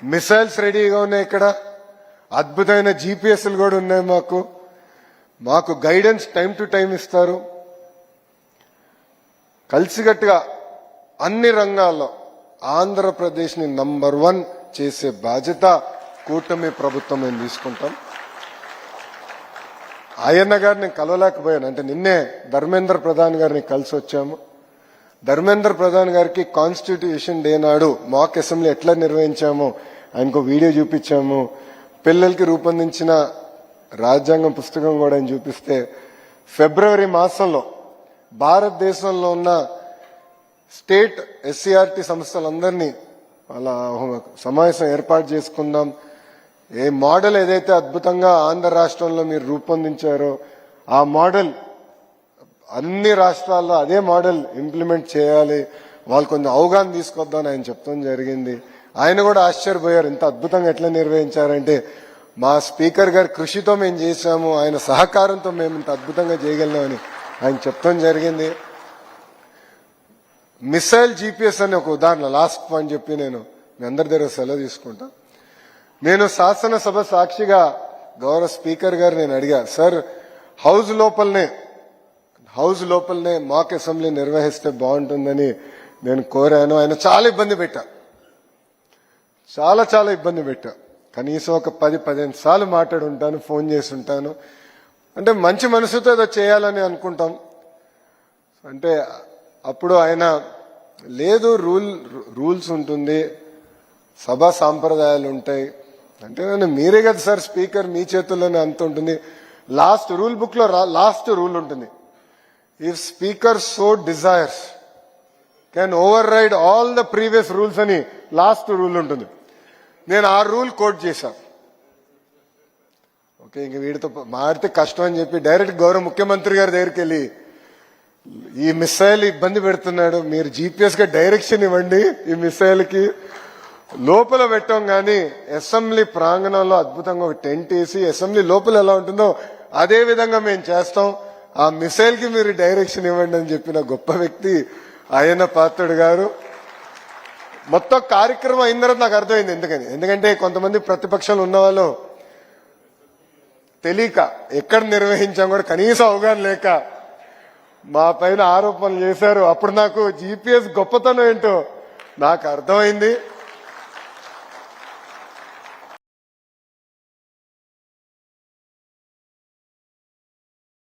Missiles రెడీగా ఉన్నాయి. ఇక్కడ అద్భుతమైన జీపీఎస్లు కూడా ఉన్నాయి. మాకు గైడెన్స్ టైం టు టైం ఇస్తారు. కలిసికట్టుగా అన్ని రంగాల్లో ఆంధ్రప్రదేశ్ని నంబర్ 1 చేసే బాధ్యత కూటమి ప్రభుత్వం మేము తీసుకుంటాం. అయ్యన్న గారిని నేను కలవలేకపోయాను. అంటే నిన్నే ధర్మేంద్ర ప్రధాన్ గారిని కలిసి వచ్చాము. ధర్మేంద్ర ప్రధాన్ గారికి కాన్స్టిట్యూషన్ డే నాడు మాక్ అసెంబ్లీ ఎట్లా నిర్వహించామో ఆయనకు వీడియో చూపించాము. పిల్లలకి రూపొందించిన రాజ్యాంగం పుస్తకం కూడా ఆయన చూపిస్తే ఫిబ్రవరి మాసంలో భారతదేశంలో ఉన్న స్టేట్ ఎస్సీఆర్టీ సంస్థలందరినీ అలా సమావేశం ఏర్పాటు చేసుకుందాం. ఏ మోడల్ ఏదైతే అద్భుతంగా ఆంధ్ర రాష్ట్రంలో మీరు రూపొందించారో ఆ మోడల్ అన్ని రాష్ట్రాల్లో అదే మోడల్ ఇంప్లిమెంట్ చేయాలి, వాళ్ళు కొంచెం అవగాహన తీసుకొద్దామని ఆయన చెప్తాం జరిగింది. ఆయన కూడా ఆశ్చర్యపోయారు, ఇంత అద్భుతంగా ఎట్లా నిర్వహించారంటే మా స్పీకర్ గారి కృషితో మేము చేశాము, ఆయన సహకారంతో మేము ఇంత అద్భుతంగా చేయగలిగామని ఆయన చెప్తాం జరిగింది. మిసైల్ జీపీఎస్ అనే ఒక ఉదాహరణ లాస్ట్ పాయింట్ చెప్పి నేను మీ అందరి దగ్గర సెలవు తీసుకుంటా. నేను శాసనసభ సాక్షిగా గౌరవ స్పీకర్ గారు నేను అడిగా, సార్ హౌస్ లోపలనే మాక్ అసెంబ్లీ నిర్వహిస్తే బాగుంటుందని నేను కోరాను. ఆయన చాలా ఇబ్బంది పెట్టా, చాలా ఇబ్బంది పెట్టా. కనీసం ఒక 10-15 సార్లు మాట్లాడి ఉంటాను, ఫోన్ చేసి ఉంటాను. అంటే మంచి మనసుతో ఏదో చేయాలని అనుకుంటాం. అంటే అప్పుడు ఆయన లేదు, రూల్స్ ఉంటుంది, సభా సాంప్రదాయాలు ఉంటాయి. అంటే మీరే కదా సార్ స్పీకర్, మీ చేతుల్లోనే అంత ఉంటుంది. లాస్ట్ రూల్ బుక్ లో లాస్ట్ రూల్ ఉంటుంది, if speaker so desires can override all the previous rules అని లాస్ట్ రూల్ ఉంటుంది. నేను ఆ రూల్ కోట్ చేశాను. ఓకే, ఇంక వీడితో మారితే కష్టం అని చెప్పి డైరెక్ట్ గౌరవ ముఖ్యమంత్రి గారి దగ్గరికి వెళ్ళి ఈ మిసైల్ ఇబ్బంది పెడుతున్నాడు, మీరు జీపీఎస్ గా డైరెక్షన్ ఇవ్వండి, ఈ మిసైల్ కి లోపల పెట్టాం. కానీ అసెంబ్లీ ప్రాంగణంలో అద్భుతంగా ఒక టెంట్ వేసి అసెంబ్లీ లోపల ఎలా ఉంటుందో అదే విధంగా మేము చేస్తాం, ఆ మిసైల్ కి మీరు డైరెక్షన్ ఇవ్వండి అని చెప్పిన గొప్ప వ్యక్తి అయ్యన్న పాత్రుడు గారు. మొత్తం కార్యక్రమం అయిన తర్వాత నాకు అర్థమైంది ఎందుకంటే కొంతమంది ప్రతిపక్షాలు ఉన్న వాళ్ళు తెలియక ఎక్కడ నిర్వహించాం కూడా కనీసం అవగాహన లేక మా పైన ఆరోపణలు చేశారు. అప్పుడు నాకు జీపీఎస్ గొప్పతనం ఏంటో నాకు అర్థమైంది.